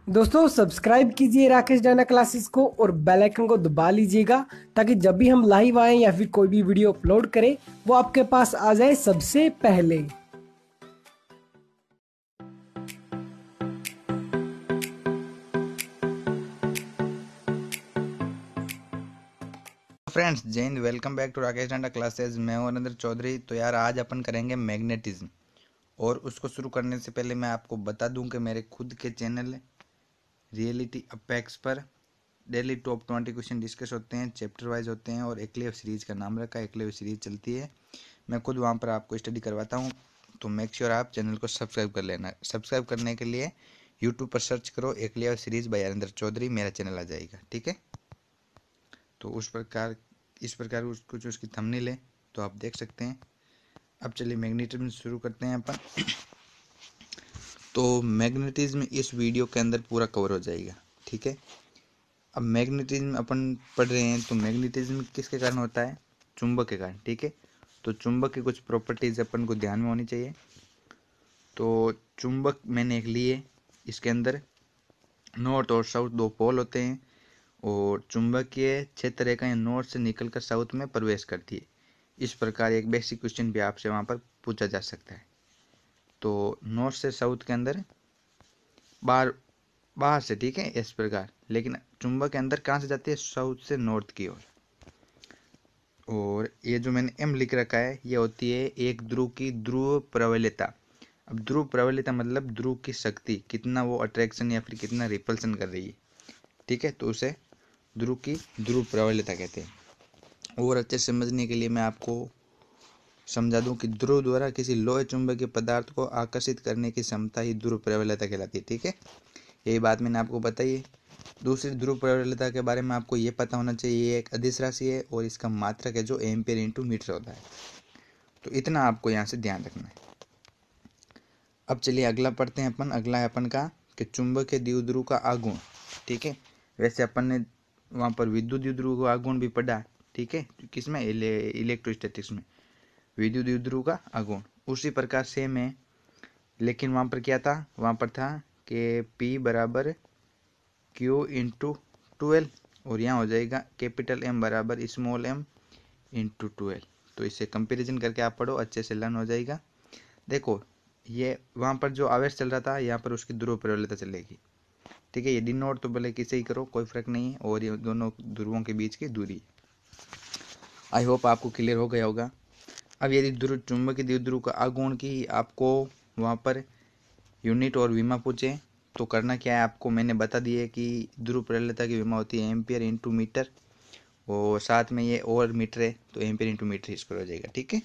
दोस्तों सब्सक्राइब कीजिए Rakesh Diana classes को और बेल आइकन को दबा लीजिएगा ताकि जब भी हम लाइव आए या फिर कोई भी वीडियो अपलोड करें वो आपके पास आ जाए सबसे पहले। फ्रेंड्स जय हिंद, welcome back to Rakesh Danda classes. मैं हूं नरेंद्र चौधरी। तो यार आज अपन करेंगे मैग्नेटिज्म, और उसको शुरू करने से पहले मैं आपको बता दूं कि मेरे खुद के चैनल रियलिटी अपेक्स पर डेली टॉप 20 क्वेश्चन डिस्कस होते हैं, चैप्टर वाइज होते हैं, और एकलव्य सीरीज का नाम रखा है, एकलव्य सीरीज चलती है। मैं खुद वहाँ पर आपको स्टडी करवाता हूँ। तो मेक श्योर आप चैनल को सब्सक्राइब कर लेना। सब्सक्राइब करने के लिए यूट्यूब पर सर्च करो एकलव्य सीरीज बाय नरेंद्र चौधरी, मेरा चैनल आ जाएगा। ठीक है, तो इस प्रकार कुछ उसकी थंबनेल है, तो आप देख सकते हैं। अब चलिए मैग्नेटिज्म शुरू करते हैं अपन। तो मैग्नेटिज्म इस वीडियो के अंदर पूरा कवर हो जाएगा। ठीक है, अब मैग्नेटिज्म अपन पढ़ रहे हैं, तो मैग्नेटिज्म किसके कारण होता है? चुंबक के कारण। ठीक है, तो चुंबक की कुछ प्रॉपर्टीज अपन को ध्यान में होनी चाहिए। तो चुंबक मैंने एक लिए, इसके अंदर नॉर्थ और साउथ दो पोल होते हैं, और चुंबकीय क्षेत्र रेखाएं नॉर्थ से निकलकर साउथ में प्रवेश करती है। इस प्रकार एक बेसिक क्वेश्चन भी आपसे वहाँ पर पूछा जा सकता है। तो नॉर्थ से साउथ के अंदर बाहर बाहर से, ठीक है, इस प्रकार। लेकिन चुंबक के अंदर कहाँ से जाती है? साउथ से नॉर्थ की ओर। और ये जो मैंने एम लिख रखा है, ये होती है एक ध्रुव की ध्रुव प्रबलता। अब ध्रुव प्रबलता मतलब ध्रुव की शक्ति, कितना वो अट्रैक्शन या फिर कितना रिपल्सन कर रही है। ठीक है, तो उसे ध्रुव की ध्रुव प्रबलता कहते हैं। और अच्छे समझने के लिए मैं आपको समझा दूं कि ध्रुव द्वारा किसी लोहे चुंबकीय पदार्थ को आकर्षित करने की क्षमता ही ध्रुव प्रबलता कहलाती है। ठीक है, यही बात मैंने आपको बताई है। दूसरी ध्रुव प्रबलता के बारे में आपको ये पता होना चाहिए, ये एक अदिश राशि है और इसका मात्रक है जो एम्पियर इंटू मीटर होता है। तो इतना आपको यहाँ से ध्यान रखना है। अब चलिए अगला पढ़ते हैं अपन। अगला है अपन का कि चुंबकीय द्विध्रुव का आघूर्ण। ठीक है, वैसे अपन ने वहाँ पर विद्युत द्विध्रुव का आघूर्ण भी पढ़ा। ठीक है, किसमें? इलेक्ट्रोस्टैटिक्स में विद्युत द्विध्रुव का आघूर्ण उसी प्रकार सेम है। लेकिन वहाँ पर क्या था? वहाँ पर था कि P बराबर Q इंटू 12, और यहाँ हो जाएगा कैपिटल M बराबर स्मॉल m इंटू 12। तो इसे कंपेरिजन करके आप पढ़ो, अच्छे से लर्न हो जाएगा। देखो, ये वहाँ पर जो आवेश चल रहा था, यहाँ पर उसकी ध्रुव प्रबलता चलेगी। ठीक है, ये डिनोट तो भले किसे ही करो, कोई फर्क नहीं है, और ये दोनों ध्रुवों के बीच की दूरी। आई होप आपको क्लियर हो गया होगा। अब यदि चुंबकीय द्विध्रुव का आघूर्ण की आपको वहाँ पर यूनिट और विमा पूछे, तो करना क्या है आपको? मैंने बता दिया कि ध्रुव प्रबलता की विमा होती है एम्पियर इंटू मीटर, और साथ में ये और मीटर है, तो एम्पियर इंटू मीटर स्क्वायर हो जाएगा। ठीक है,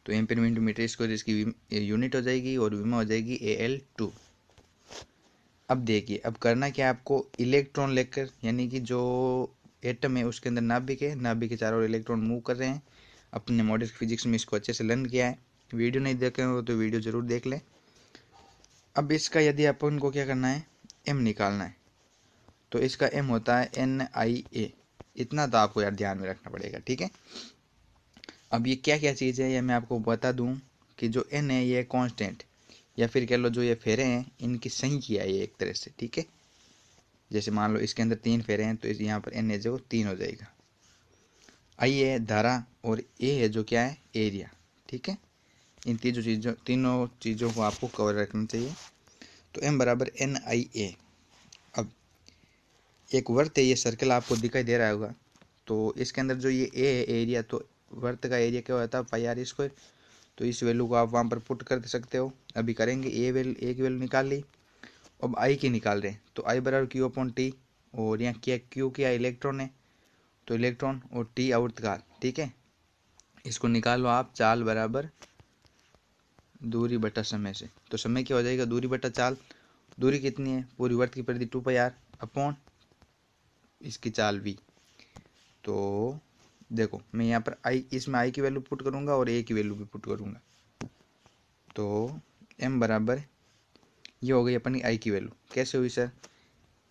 तो एम्पियर इंटू मीटर स्क्वायर इसकी यूनिट हो जाएगी, और विमा हो जाएगी AL2। अब देखिए, अब करना क्या है आपको? इलेक्ट्रॉन लेकर, यानी कि जो एटम है उसके अंदर नाभिक है, नाभिक के चारों ओर इलेक्ट्रॉन मूव कर रहे हैं। अपने मॉडर्न फिजिक्स में इसको अच्छे से लर्न किया है। वीडियो नहीं देखे हो तो वीडियो जरूर देख लें। अब इसका यदि अपन को क्या करना है, एम निकालना है, तो इसका एम होता है NiA। इतना तो आपको यार ध्यान में रखना पड़ेगा। ठीक है, अब ये क्या क्या चीज़ है ये मैं आपको बता दूं कि जो N है ये कांस्टेंट, या फिर कह लो जो ये फेरे हैं इनकी संख्या है ये एक तरह से। ठीक है, जैसे मान लो इसके अंदर 3 फेरे हैं, तो इस यहाँ पर N है जो 3 हो जाएगा। I है धारा, और A है जो क्या है? एरिया। ठीक है, इन तीनों चीज़ों को आपको कवर रखना चाहिए। तो M बराबर NiA। अब एक वर्त है, ये सर्कल आपको दिखाई दे रहा होगा, तो इसके अंदर जो ये ए है एरिया, तो वर्त का एरिया क्या होता है? πr²। तो इस वैल्यू को आप वहाँ पर पुट कर सकते हो। अभी करेंगे, ए की वैल्यू निकाल ली, अब आई की निकाल रहे हैं, तो आई बराबर Q/T, और यहाँ क्या? क्यू क्या? इलेक्ट्रॉन है, तो इलेक्ट्रॉन, और टी आवर्तकाल। ठीक है, इसको निकाल लो आप, चाल बराबर दूरी बटा समय से। तो समय क्या हो जाएगा? दूरी बटा चाल। दूरी कितनी है? पूरी वर्त की परिधि 2πr अपॉन इसकी चाल v। तो देखो, मैं यहाँ पर इसमें आई की वैल्यू पुट करूँगा और ए की वैल्यू भी पुट करूँगा। तो m बराबर ये हो गई अपनी आई की वैल्यू। कैसे हुई सर?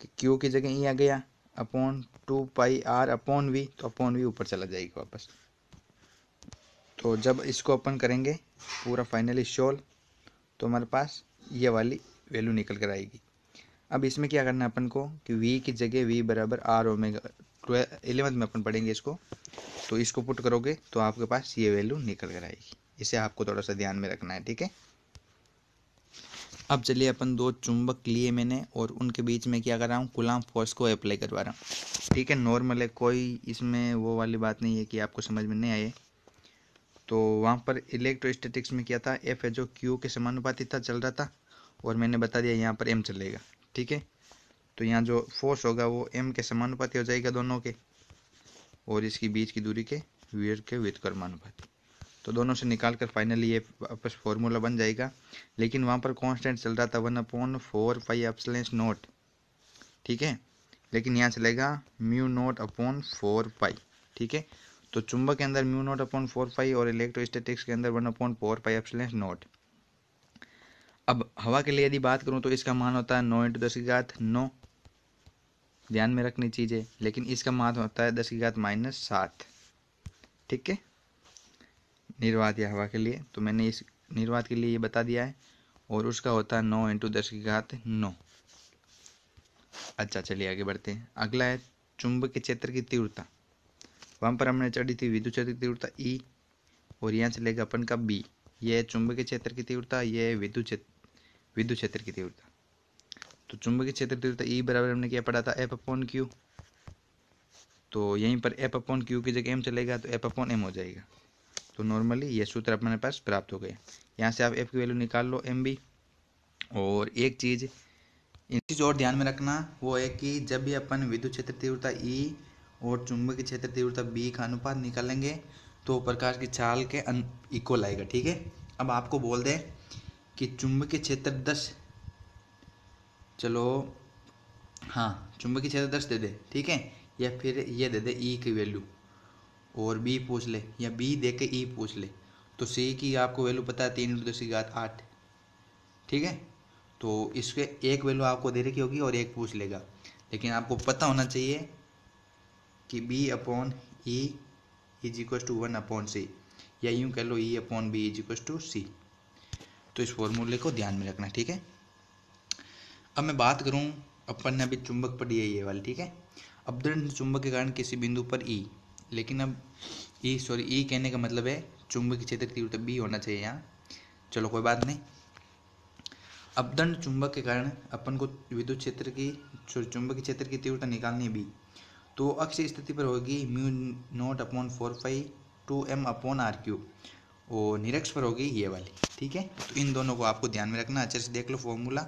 कि क्यू की जगह ई आ गया, अपॉन 2πr अपॉन वी, तो अपॉन वी ऊपर चला जाएगा वापस। तो जब इसको अपन करेंगे पूरा फाइनली सोल्व, तो हमारे पास ये वाली वैल्यू निकल कर आएगी। अब इसमें क्या करना है अपन को कि v की जगह v बराबर आर ओमेगा 11th में अपन पढ़ेंगे इसको, तो इसको पुट करोगे तो आपके पास ये वैल्यू निकल कर आएगी। इसे आपको थोड़ा सा ध्यान में रखना है, ठीक है। अब चलिए अपन दो चुंबक लिए मैंने और उनके बीच में क्या कर रहा हूँ, कूलम्ब फोर्स को अप्लाई करवा रहा हूँ, ठीक है। नॉर्मल है, कोई इसमें वो वाली बात नहीं है कि आपको समझ में नहीं आए। तो वहाँ पर इलेक्ट्रोस्टैटिक्स में क्या था, एफ है जो क्यू के समानुपाती था, चल रहा था, और मैंने बता दिया यहाँ पर एम चलेगा, ठीक है। तो यहाँ जो फोर्स होगा वो एम के समानुपाती हो जाएगा दोनों के, और इसकी बीच की दूरी के वियर के व्युत्क्रमानुपाती। तो दोनों से निकाल कर फाइनली ये वापस फॉर्मूला बन जाएगा। लेकिन वहाँ पर कांस्टेंट चल रहा था 1/4πε0, ठीक है। लेकिन यहाँ चलेगा μ0/4π, ठीक है। तो चुंबक के अंदर μ0/4π और इलेक्ट्रोस्टैटिक्स के अंदर 1/4πε0। अब हवा के लिए यदि बात करूँ तो इसका मान होता है 9 × 10⁻9, ध्यान में रखनी चीज़ है। लेकिन इसका मान होता है 10⁻⁷, ठीक है, निर्वात या हवा के लिए। तो मैंने इस निर्वात के लिए ये बता दिया है, और उसका होता है 9 × 10⁹। अच्छा चलिए आगे बढ़ते हैं। अगला है चुंबकीय क्षेत्र की तीव्रता। वहाँ पर हमने चढ़ी थी विद्युत क्षेत्र की तीव्रता E, और यहाँ चलेगा अपन का B। यह है चुंबकीय क्षेत्र की तीव्रता, यह है विद्युत क्षेत्र की तीव्रता। तो चुंबकीय क्षेत्र की तीव्रता E बराबर हमने क्या पढ़ा था, F/Q। तो यहीं पर F/Q की जगह M चलेगा तो F/M हो जाएगा। तो नॉर्मली ये सूत्र अपने पास प्राप्त हो गए। यहाँ से आप F की वैल्यू निकाल लो MB। और एक चीज़ और ध्यान में रखना, वो है कि जब भी अपन विद्युत क्षेत्र तीव्रता E और चुंबकीय क्षेत्र तीव्रता B का अनुपात निकालेंगे तो प्रकाश की चाल के इक्वल आएगा, ठीक है। अब आपको बोल दें कि चुंबकीय क्षेत्र 10, चलो हाँ चुंबकीय क्षेत्र 10 दे दे, ठीक है, या फिर ये दे दे E की वैल्यू, और B पूछ ले, या B दे के E पूछ ले, तो C की आपको वैल्यू पता है 3 × 10⁸, ठीक है। तो इसके एक वैल्यू आपको दे रखी होगी और एक पूछ लेगा, लेकिन आपको पता होना चाहिए कि B/E = 1/C, या यूँ कह लो E/B = C। तो इस फॉर्मूले को ध्यान में रखना, ठीक है। अब मैं बात करूँ, अपन ने अभी चुंबक पढ़ी है ये वाली, ठीक है। अपदृढ़ चुंबक के कारण किसी बिंदु पर E, लेकिन अब E कहने का मतलब है चुंबकीय क्षेत्र की तीव्रता B होना चाहिए यहाँ, चलो कोई बात नहीं। अपदंड चुंबक के कारण अपन को विद्युत क्षेत्र की चुंबकीय क्षेत्र की तीव्रता निकालनी है B, तो अक्षीय स्थिति पर होगी μ0/4π 2m/r3, और निरक्ष पर होगी ये वाली, ठीक है। तो इन दोनों को आपको ध्यान में रखना, अच्छे से देख लो फॉर्मूला।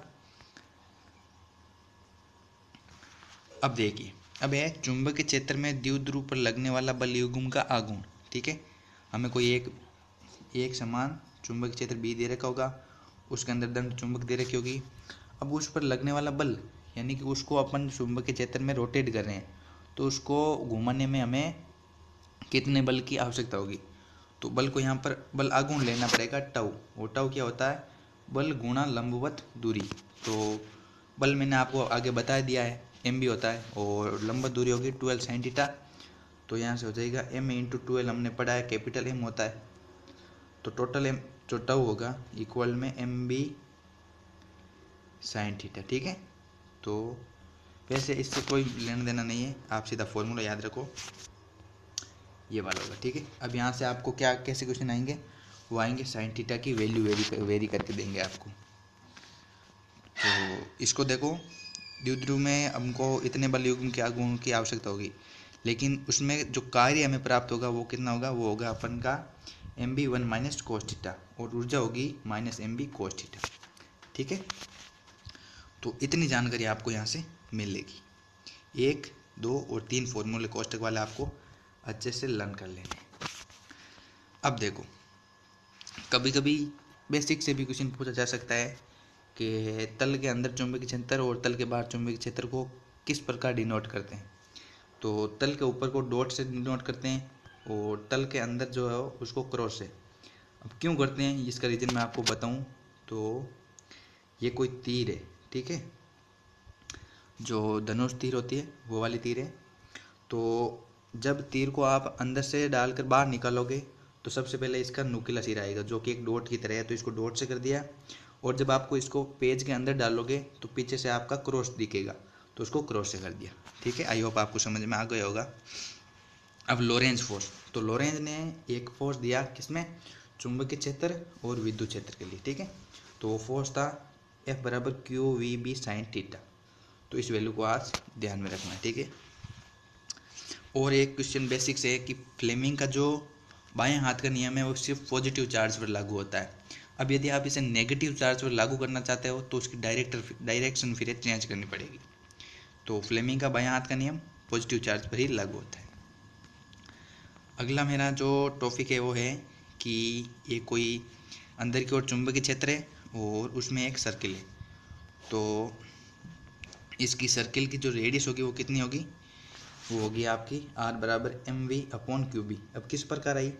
अब देखिए, अब है चुंबकीय क्षेत्र में द्विध्रुव पर लगने वाला बल युग्म का आघूर्ण, ठीक है। हमें कोई एक समान चुंबकीय क्षेत्र B दे रखा होगा, उसके अंदर दंड चुंबक दे रखी होगी। अब उस पर लगने वाला बल, यानी कि उसको अपन चुंबकीय क्षेत्र में रोटेट कर रहे हैं, तो उसको घुमाने में हमें कितने बल की आवश्यकता होगी। तो बल को यहाँ पर बल आघूर्ण लेना पड़ेगा टाउ, और टाउ क्या होता है, बल गुणा लंबवत दूरी। तो बल मैंने आपको आगे बता दिया है, MB होता है, और लंबवत दूरी होगी 12 sin θ। तो यहाँ से हो जाएगा M × 12, हमने पढ़ा है कैपिटल M होता है। तो टोटल M जो टाउ होगा इक्वल में MB sin θ, ठीक है। तो वैसे इससे कोई लेना देना नहीं है, आप सीधा फॉर्मूला याद रखो, ये वाला होगा, ठीक है। अब यहाँ से आपको क्या कैसे क्वेश्चन आएंगे, वो आएंगे sin θ की वैल्यू वेरी करके देंगे आपको। तो इसको देखो, द्विध्रुव में हमको इतने बल युग्म के आघूर्ण की आवश्यकता होगी, लेकिन उसमें जो कार्य हमें प्राप्त होगा वो कितना होगा, वो होगा अपन का MB1 - cos θ, और ऊर्जा होगी -MB cos θ, ठीक है। तो इतनी जानकारी आपको यहाँ से मिलेगी। 1, 2 और 3 फॉर्मूले कोष्टक वाले आपको अच्छे से लर्न कर लेने। अब देखो, कभी कभी बेसिक से भी क्वेश्चन पूछा जा सकता है कि तल के अंदर चुंबकीय क्षेत्र और तल के बाहर चुंबकीय क्षेत्र को किस प्रकार डिनोट करते हैं। तो तल के ऊपर को डॉट से डिनोट करते हैं, और तल के अंदर जो है उसको क्रॉस से। अब क्यों करते हैं इसका रीज़न मैं आपको बताऊं, तो ये कोई तीर है, ठीक है, जो धनुष तीर होती है वो वाली तीर है। तो जब तीर को आप अंदर से डालकर बाहर निकालोगे तो सबसे पहले इसका नुकीला सिरा आएगा, जो कि एक डॉट की तरह है, तो इसको डॉट से कर दिया, और जब आपको इसको पेज के अंदर डालोगे तो पीछे से आपका क्रॉस दिखेगा, तो उसको क्रॉस से कर दिया। ठीक है, आई होप आपको समझ में आ गया होगा। अब लोरेंज फोर्स, तो लोरेंज ने एक फोर्स दिया किसमें, चुंबकीय क्षेत्र और विद्युत क्षेत्र के लिए। ठीक है, तो वो फोर्स था F बराबर q v B sine theta. तो इस वैल्यू को आज ध्यान में रखना है। ठीक है, और एक क्वेश्चन बेसिक से है कि फ्लेमिंग का जो बाएं हाथ का नियम है वो सिर्फ पॉजिटिव चार्ज पर लागू होता है। अब यदि आप इसे नेगेटिव चार्ज पर लागू करना चाहते हो तो उसकी डायरेक्शन फिर चेंज करनी पड़ेगी। तो फ्लेमिंग का बायां हाथ का नियम पॉजिटिव चार्ज पर ही लागू होता है। अगला मेरा जो टॉपिक है वो है कि ये कोई अंदर की ओर चुंबकीय क्षेत्र है और उसमें एक सर्किल है। तो इसकी सर्किल की जो रेडियस होगी वो कितनी होगी, वो होगी आपकी R बराबर m v upon q B. अब किस प्रकार आई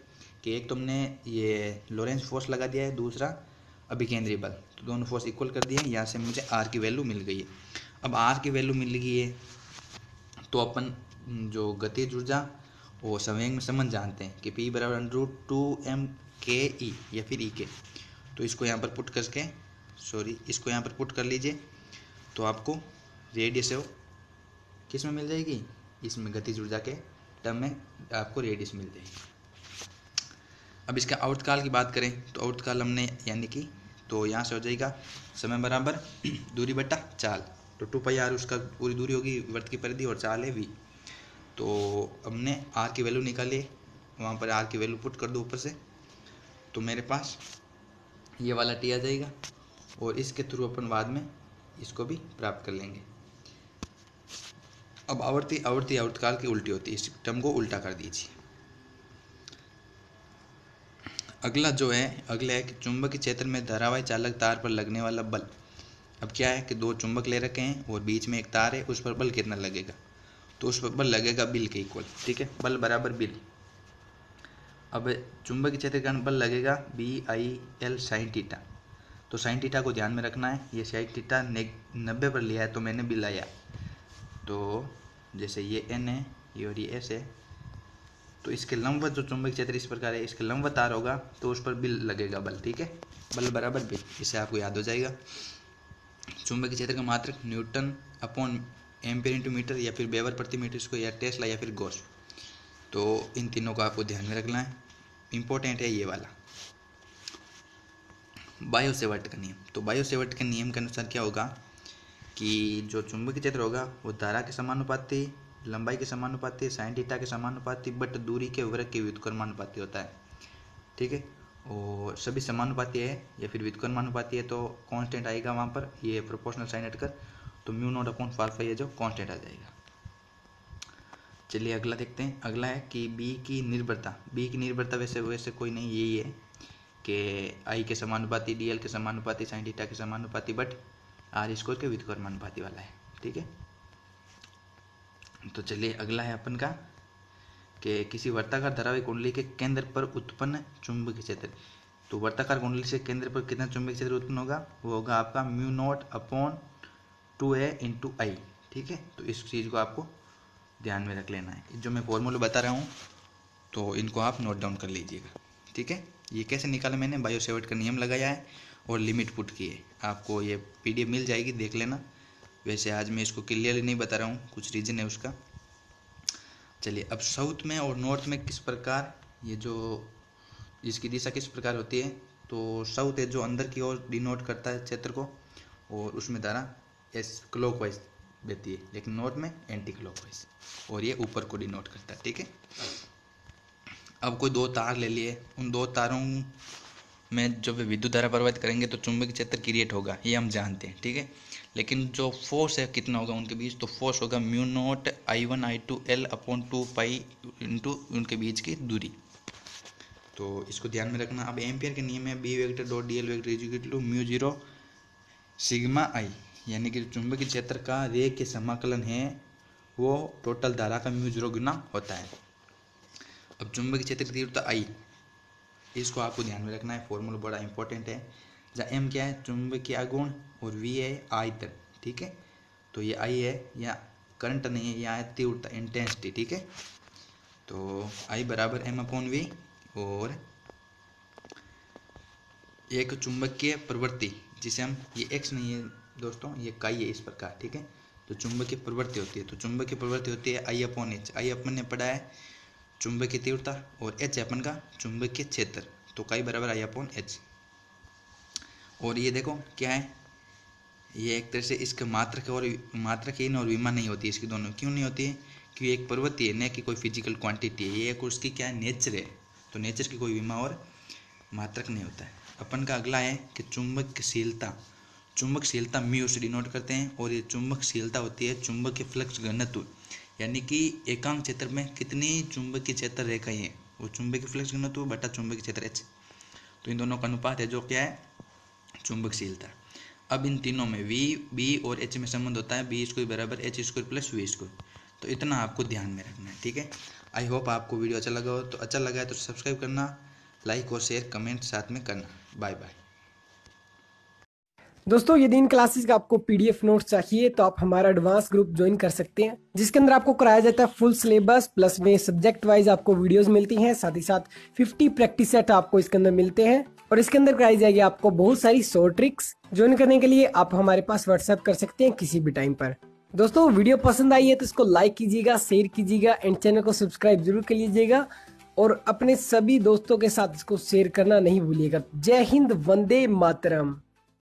कि एक तुमने ये लोरेंज फोर्स लगा दिया है, दूसरा अभिकेंद्री बल, तो दोनों फोर्स इक्वल कर दिए, यहाँ से मुझे R की वैल्यू मिल गई है। अब R की वैल्यू मिल गई है तो अपन जो गतिज ऊर्जा और संवेग में संबंध जानते हैं कि P बराबर √2m/k/e या फिर E के। तो इसको यहाँ पर पुट करके इसको यहाँ पर पुट कर लीजिए, तो आपको रेडियस है वो किस में मिल जाएगी, इसमें गतिज ऊर्जा के टर्म में आपको रेडियस मिल जाएगी। अब इसका आवर्तकाल की बात करें तो आवर्तकाल हमने यानी कि तो यहाँ से हो जाएगा समय बराबर दूरी बटा चाल। तो 2πr उसका पूरी दूरी होगी, वृत्त की परिधि, और चाल है v। तो हमने r की वैल्यू निकाली, वहाँ पर r की वैल्यू पुट कर दो ऊपर से, तो मेरे पास ये वाला t आ जाएगा, और इसके थ्रू अपन बाद में इसको भी प्राप्त कर लेंगे। अब आवर्ती आवर्तकाल की उल्टी होती है, इस टर्म को उल्टा कर दीजिए। अगला है कि चुंबकीय क्षेत्र में धारावाही चालक तार पर लगने वाला बल। अब क्या है कि दो चुंबक ले रखे हैं और बीच में एक तार है, उस पर बल कितना लगेगा, तो उस पर बल लगेगा बिल के इक्वल। ठीक है, बल बराबर बिल। अब चुंबकीय क्षेत्र के कारण बल लगेगा BIL साइन थीटा। तो साइन थीटा को ध्यान में रखना है, ये साइन थीटा 90 पर लिया है तो मैंने बिल आया। तो जैसे ये N है ये और ये S है, तो इसके लंबवत जो चुंबकीय क्षेत्र इस प्रकार है, इसके लंबवत तार होगा तो उस पर बिल लगेगा बल। ठीक है, बल बराबर बिल, इससे आपको याद हो जाएगा। चुंबकीय क्षेत्र का मात्रक newton upon ampere into metre या फिर वेबर प्रति मीटर स्क्वायर या टेस्ला या फिर गॉस। तो इन तीनों को आपको ध्यान में रखना है, इंपॉर्टेंट है ये वाला। बायो सेवर्ट का नियम, तो बायो सेवर्ट के नियम के अनुसार क्या होगा कि जो चुंबकीय क्षेत्र होगा वो धारा के समानुपाती, लंबाई के समानुपाती, साइन थीटा के समानुपाती, बट दूरी के वर्ग के व्युत्क्रमानुपाती होता है। ठीक है, और सभी समानुपाती है या फिर व्युत्क्रमानुपाती है तो कांस्टेंट आएगा वहाँ पर, ये प्रोपोर्शनल साइन हटकर, तो μ0/4π ये जो कांस्टेंट आ जाएगा। चलिए अगला देखते हैं। अगला है कि बी की निर्भरता वैसे कोई नहीं, यही है कि आई के समानुपाती, DL के समानुपाती, साइन थीटा के समानुपाती, बट R स्क्वायर के व्युत्क्रमानुपाती वाला है। ठीक है, तो चलिए अगला है अपन का कि किसी वर्ताकार धारावाही कुंडली के केंद्र पर उत्पन्न चुंबकीय क्षेत्र। तो वर्ताकार कुंडली से केंद्र पर कितना चुंबकीय क्षेत्र उत्पन्न होगा, वो होगा आपका μ0/2a/I। ठीक है, तो इस चीज़ को आपको ध्यान में रख लेना है। जो मैं फॉर्मूला बता रहा हूँ तो इनको आप नोट डाउन कर लीजिएगा। ठीक है, ये कैसे निकाला मैंने, बायो सेवर्ट का नियम लगाया है और लिमिट पुट की है। आपको ये PDF मिल जाएगी, देख लेना। वैसे आज मैं इसको क्लियरली नहीं बता रहा हूँ, कुछ रीज़न है उसका। चलिए अब साउथ में और नॉर्थ में किस प्रकार ये जो इसकी दिशा किस प्रकार होती है, तो साउथ है जो अंदर की ओर डिनोट करता है क्षेत्र को, और उसमें धारा क्लॉकवाइज बहती है, लेकिन नॉर्थ में एंटी क्लॉकवाइज, और ये ऊपर को डिनोट करता है। ठीक है, अब कोई दो तार ले लिए, उन दो तारों में जब विद्युत धारा प्रवाहित करेंगे तो चुंबकीय क्षेत्र क्रिएट होगा, ये हम जानते हैं। ठीक है, लेकिन जो फोर्स है कितना होगा उनके बीच, तो फोर्स होगा μ0I1I2L/2π इंटू उनके बीच की दूरी। तो इसको ध्यान में रखना। अब एम्पियर के नियम है B/dl μ0σI, यानी कि चुंबकीय क्षेत्र का रे के समाकलन है वो टोटल धारा का μ0 गुना होता है। अब चुंबकीय क्षेत्र की तीव्रता I, इसको आपको ध्यान में रखना है, फॉर्मूला बड़ा इंपॉर्टेंट है। जहाँ M क्या है, चुंबकीय आघूर्ण, और V है आयतन। ठीक है, तो ये I है, या करंट नहीं है, यहाँ है तीव्रता, इंटेंसिटी। ठीक है, तो I बराबर M/V, और एक चुंबकीय प्रवृत्ति जिसे हम, ये एक्स नहीं है दोस्तों, ये काई है इस प्रकार, ठीक है। तो चुंबकीय प्रवृत्ति होती है, तो चुंबकीय प्रवृत्ति होती है आई अपॉन एच। आई अपन ने पढ़ा है चुंबकीय तीव्रता, और एच अपन का चुंबकीय क्षेत्र, तो काई बराबर आई अपॉन एच। और ये देखो क्या है, ये एक तरह से इसके मात्रक और मात्रकहीन और विमा नहीं होती इसकी दोनों। क्यों नहीं होती है? क्योंकि एक प्रवृत्ति है, न कि कोई फिजिकल क्वांटिटी है, ये एक उसकी क्या है, नेचर है। तो नेचर की कोई विमा और मात्रक नहीं होता है। अपन का अगला है कि चुंबकशीलता। चुंबकशीलता म्यू से डिनोट करते हैं, और ये चुंबकशीलता होती है चुंबकीय फ्लक्स घनत्व, यानी कि एकांक क्षेत्र में कितनी चुंबकीय क्षेत्र रेखाएं हैं, वो चुंबकीय फ्लक्स घनत्व बटा चुंबकीय क्षेत्र एच। तो इन दोनों का अनुपात है जो क्या है, चुंबकशीलता। अब इन तीनों में वी, बी और एच में संबंध होता है, बी स्क्वायर बराबर H square plus V square. तो इतना आपको ध्यान में रखना है, ठीक है। आई होप आपको वीडियो अच्छा लगा हो, तो अच्छा लगा है तो सब्सक्राइब करना, लाइक और शेयर कमेंट साथ में करना। Bye bye. दोस्तों यदि इन क्लासेस का आपको पीडीएफ नोट्स चाहिए तो आप हमारा एडवांस ग्रुप ज्वाइन कर सकते हैं, जिसके अंदर आपको कराया जाता है फुल सिलेबस, प्लस में सब्जेक्ट वाइज आपको वीडियोस मिलती हैं, साथ ही साथ 50 प्रैक्टिस सेट आपको इसके अंदर मिलते हैं, और इसके अंदर कराई जाएगी आपको बहुत सारी शॉर्ट ट्रिक्स। ज्वाइन करने के लिए आप हमारे पास व्हाट्सएप कर सकते हैं किसी भी टाइम पर। दोस्तों वीडियो पसंद आई है तो इसको लाइक कीजिएगा, शेयर कीजिएगा एंड चैनल को सब्सक्राइब जरूर कर लीजिएगा, और अपने सभी दोस्तों के साथ इसको शेयर करना नहीं भूलिएगा। जय हिंद, वंदे मातरम।